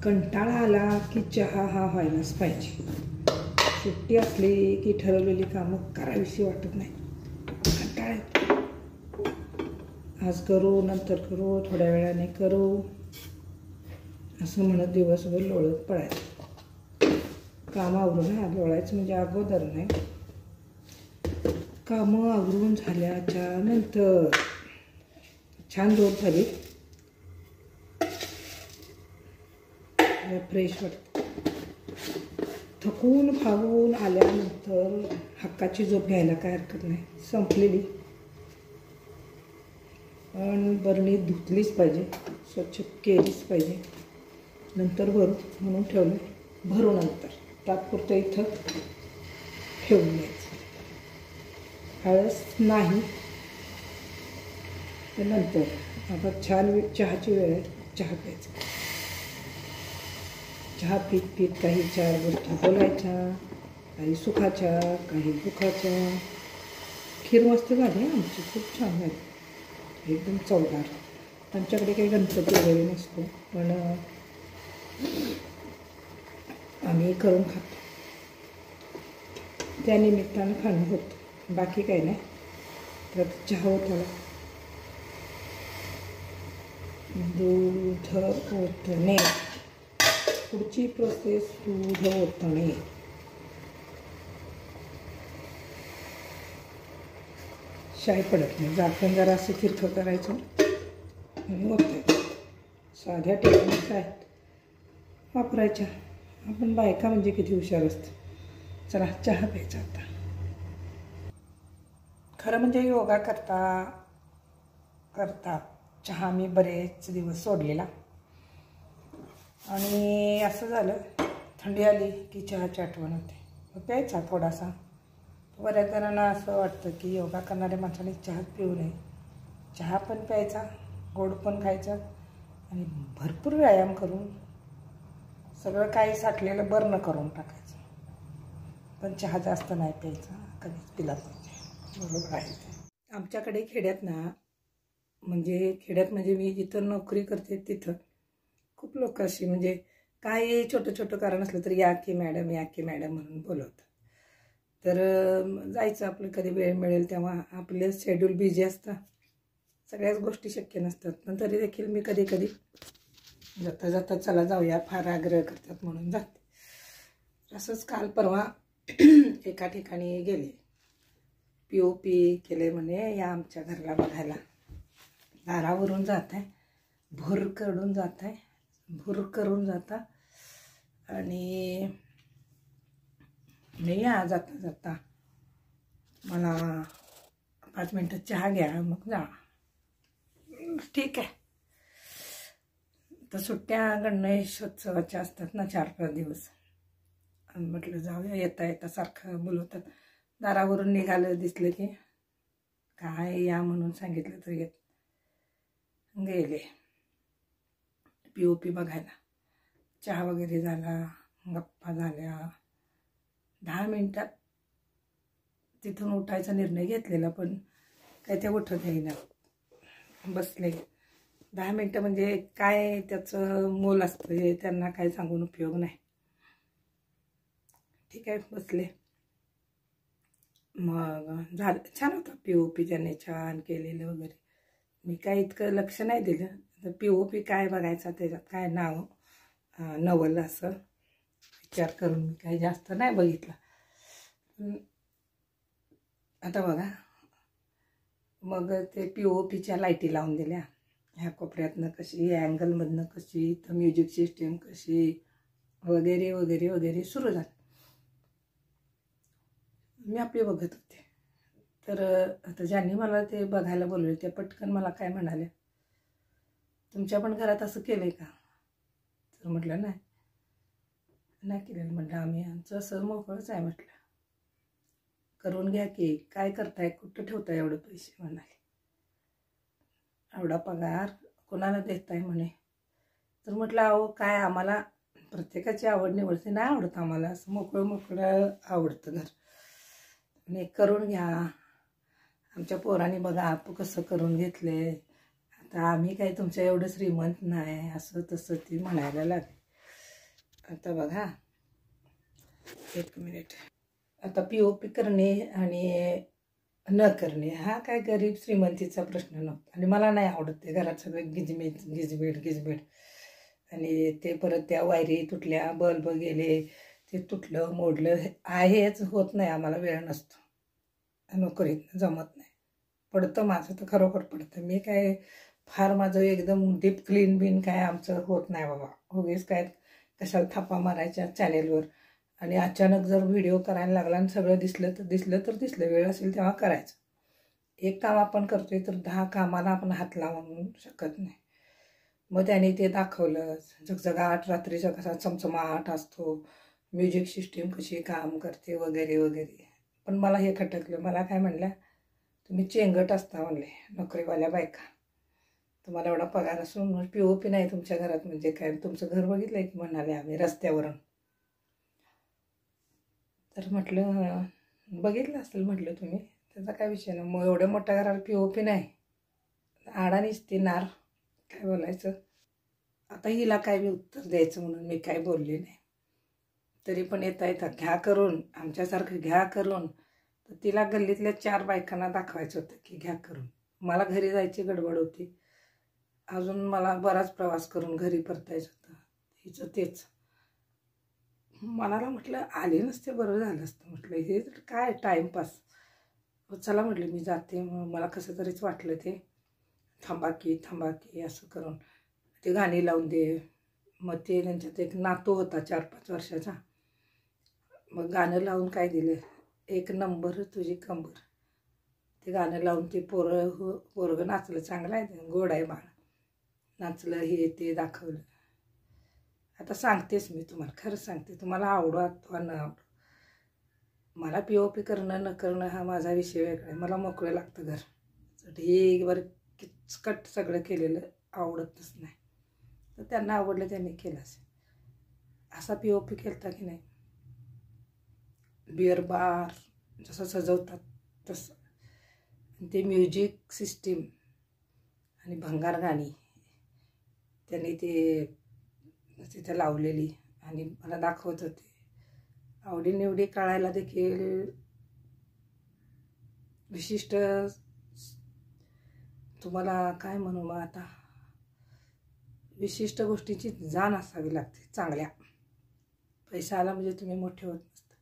कंटाळा आला की चहा हा व्हायलाच पाहिजे. सुट्टी असली की ठरवलेली कामं करावीशी वाटत नाही. कंटाळा येतो. आज करू, नंतर करू, थोड्या वेळाने करू असं म्हणत दिवसभर लोळत पडायचं. कामं आवरून लोळायचं म्हणजे अगोदर नाही, कामं आवरून झाल्याच्या नंतर छान झोप झाली, फ्रेश वाटतं. थकून फावून आल्यानंतर हक्काची झोप घ्यायला काय हरकत नाही. संपलेली पण बरणी धुतलीच पाहिजे, स्वच्छ केलीच पाहिजे. नंतर भरू म्हणून ठेवलं, भरू नंतर तात्पुरतं इथं ठेवून द्यायचं. आळस नाही. नंतर आता छान चहाची वेळ आहे, चहा प्यायचा. चहा पीत पीत काही चार गोष्टी बोलायच्या, काही सुखाच्या काही दुःखाच्या. खीर मस्त झाली आमची, खूप छान झाली, एकदम चवदार. आमच्याकडे काही गणपती वगैरे नसतो, पण आम्ही करून खातो. त्यानिमित्तानं खाणं होतं, बाकी काही नाही. तर चहा होता, दूध ओतणे. पुढची प्रोसेस दूध ओतणे. शाई पडत नाही. झाकण जरा असं तिरखं करायचं आणि ओतायचं. साध्या टेक्निक्स आहेत वापरायच्या. आपण बायका म्हणजे किती हुशार असते. चला चहा प्यायचा आता. खरं म्हणजे योगा करता चहा मी बरेच दिवस सोडलेला, आणि असं झालं थंडी आली की चहाची आठवण होते, प्यायचा थोडासा. बऱ्याच जणांना असं वाटतं की योगा करणाऱ्या माणसाने चहा पिऊ नये. चहा पण प्यायचा, गोड पण खायचा, आणि भरपूर व्यायाम करून सगळं काही साठलेलं बर्न करून टाकायचं. पण चहा जास्त नाही प्यायचा, कधीच पिला पाहिजे. बरोबर आहे ते. आमच्याकडे खेड्यात म्हणजे मी जिथं नोकरी करते तिथं खूप लोक अशी म्हणजे काही छोटं कारण असलं तरी या की मॅडम म्हणून बोलवतात. तर जायचं आपलं, कधी वेळ मिळेल तेव्हा. आपलं शेड्यूल बिझी असतं, सगळ्याच गोष्टी शक्य नसतात, पण तरी देखील मी कधी जाता जाता चला जाऊया फार आग्रह करतात म्हणून जाते. असंच काल परवा एका ठिकाणी गेले, POP केले म्हणे, या आमच्या घराला बघायला. दारावरून जात आहे, भुर करून जाता, आणि नाही या जाता मला 5 मिनटं चहा घ्या मग जा. ठीक आहे. तर सुट्ट्या गणेशोत्सवाच्या असतात ना 4-5 दिवस. म्हटलं जाऊया, येता सारखं बोलवतात. दारावरून निघालं दिसलं की काय या म्हणून सांगितलं तर येत. गेले POP बघायला. चहा वगैरे झाला, गप्पा झाल्या. 10 मिनटात तिथून उठायचा निर्णय घेतलेला, पण काय ते उठत येईना. बसले 10 मिनटं, म्हणजे काय त्याचं मोल असतं हे त्यांना काय सांगून उपयोग नाही. ठीक आहे, बसले. मग झालं, छान होतं POP त्यांनी छान केलेलं वगैरे. मी काय इतकं लक्ष नाही दिलं. तर POP काय बघायचा, त्याच्यात काय नाव नवल असं विचार करून मी काही जास्त नाही बघितलं. आता बघा, मग ते POPच्या लाईटी लावून दिल्या. ह्या कोपऱ्यातनं कशी, या अँगलमधनं कशी, तर म्युझिक सिस्टीम कशी, वगैरे वगैरे वगैरे सुरू झालं. मी आपले बघत होते. तर आता ज्यांनी मला ते बघायला बोलवले ते पटकन मला काय म्हणाले, तुमच्या पण घरात असं केलं आहे का? तर म्हटलं नाही केलेलं. म्हटलं आम्ही आमचं असं मोकळंच आहे. म्हटलं करून घ्या की, काय करताय, कुठं ठेवताय एवढं पैसे? म्हणाले एवढा पगार कोणाला देताय म्हणे. तर म्हटलं अहो काय, आम्हाला प्रत्येकाची आवड निवडते नाही आवडत, आम्हाला असं मोकळं आवडतं घर. आणि करून घ्या, आमच्या पोरांनी बघा आप कसं करून घेतले, आता आम्ही काही तुमच्या एवढं श्रीमंत नाही, असं तसं ती म्हणायला लागली. आता बघा, एक मिनिट. आता POP करणे आणि न करणे हा काय गरीब श्रीमंतीचा प्रश्न नव्हता. आणि मला नाही आवडत ते घरात सगळं गिजबिड. आणि ते परत त्या वायरी तुटल्या, बल्ब गेले, ते तुटलं मोडलं हेच होत नाही. आम्हाला वेळ नसतो, नोकरीत जमत नाही. पडतं माझं तर खरोखर पडतं. मी काय फार माझं एकदम डीप क्लीन बिन काय आमचं होत नाही बाबा. उगीच काय कशाला थापा मारायच्या चॅनेलवर. आणि अचानक जर व्हिडिओ करायला लागला आणि सगळं दिसलं तर दिसलं, वेळ असेल तेव्हा करायचं. एक काम आपण करतोय तर 10 कामाला आपण हात लावू शकत नाही. मग त्याने ते दाखवलं झगझगाट, रात्रीचा कसा चमचमाट असतो, म्युझिक सिस्टीम कशी काम करते वगैरे वगैरे. पण मला हे खटकलं. मला काय म्हणल्या, तुम्ही चेंगट असता म्हणले नोकरीवाल्या बायका. तुम्हाला एवढा पगार असून POP नाही तुमच्या घरात म्हणजे काय, तुमचं घर बघितलंय की म्हणाले आम्ही रस्त्यावरून. तर म्हटलं बघितलं असेल म्हटलं तुम्ही, त्याचा काय विषय नाही. मग एवढ्या मोठ्या घराला POP नाही, आडानीच ती नार, काय बोलायचं. आता हिला काय मी उत्तर द्यायचं म्हणून मी काय बोलले नाही. तरी पण येता घ्या करून, आमच्यासारखं घ्या करून. तर तिला गल्लीतल्या 4 बायकांना दाखवायचं होतं की घ्या करून. मला घरी जायची गडबड होती. अजून मला बराच प्रवास करून घरी परतायचं होतं. हिचं तेच. मनाला म्हटलं आले नसते बरं झालं असतं. म्हटलं हे काय टाईमपास. चला म्हटलं मी जाते. मला कसं तरीच वाटलं ते. थांबा की असं करून ते गाणी लावून दे. मग ते त्यांच्यात एक नातू होता 4-5 वर्षाचा. मग गाणं लावून काय दिलं, एक नंबर तुझी कंबर. ते गाणं लावून ते पोरगं नाचलं. चांगलं आहे ते, गोड आहे बाळ. नाचलं हे ते दाखवलं. आता सांगतेच मी तुम्हाला, खरंच सांगते. तुम्हाला आवडो अथवा न आवडो, मला POP करणं न करणं हा माझा विषय वेगळा आहे. मला मोकळं लागतं घर. ढीगभर किचकट सगळं केलेलं आवडतच नाही. तर त्यांना आवडलं, त्यांनी केलं असेल. असा POP केलता की नाही, बिअर बार जसं सजवतात तसं. ते म्युझिक सिस्टीम आणि भंगार गाणी त्यांनी ते तिथं लावलेली आणि मला दाखवत होते. आवडीनिवडी कळायला देखील विशिष्ट, तुम्हाला काय म्हणू मग आता, विशिष्ट गोष्टीची जाण असावी लागते चांगल्या. पैसा आला म्हणजे तुम्ही मोठे होत नसता.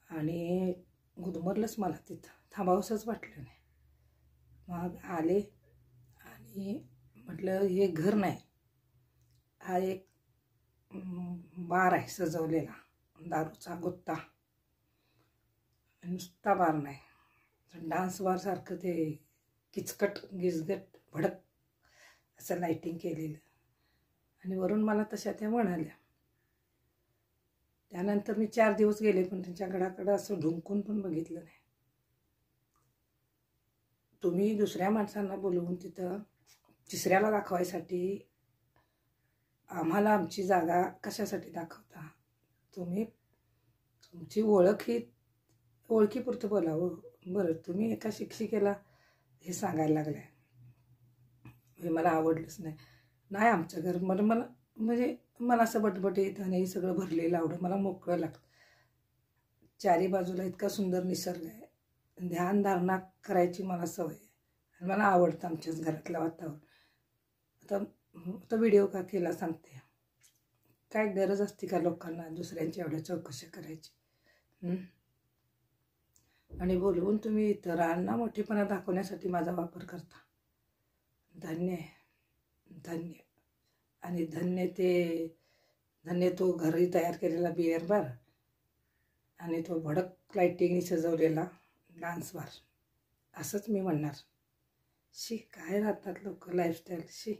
आणि गुदमरलंच मला तिथं, थांबावंसंच वाटलं नाही. मग आले आणि म्हटलं हे घर नाही, हा एक बार आहे सजवलेला, दारूचा गुत्ता. नुसता बार नाही, डान्स बारसारखं ते किचकट गिजगट भडक असं लाईटिंग केलेलं. आणि वरून मला तशा त्या म्हणाल्या. त्यानंतर मी 4 दिवस गेले पण त्यांच्या घराकडं असं ढुंकून पण बघितलं नाही. तुम्ही दुसऱ्या माणसांना बोलवून तिथं तिसऱ्याला दाखवायसाठी आम्हाला आमची जागा कशासाठी दाखवता. तुम्ही तुमची ओळखीपुरतं बोलावं. बरं, तुम्ही एका शिक्षिकेला हे सांगायला लागलाय, हे मला आवडलंच नाही आमचं घर. मला म्हणजे मला असं बटबटीत आणि हे सगळं भरलेलं आवडं. मला मोकळं लागतं. 4ही बाजूला इतका सुंदर निसर्ग आहे. ध्यानधारणा करायची मला सवय आहे आणि मला आवडतं आमच्याच घरातलं वातावरण. आता व्हिडिओ का केला सांगते. काय गरज असते का लोकांना दुसऱ्यांच्या एवढ्या चौकशी करायची. आणि बोलवून तुम्ही इतरांना मोठेपणा दाखवण्यासाठी माझा वापर करता. धन्य आहे, धन्य. आणि धन्य तो घरी तयार केलेला बिअर बार आणि तो भडक लाईटिंगने सजवलेला डान्स बार. असंच मी म्हणणार. शी काय राहतात लोक लाईफस्टाईल. शी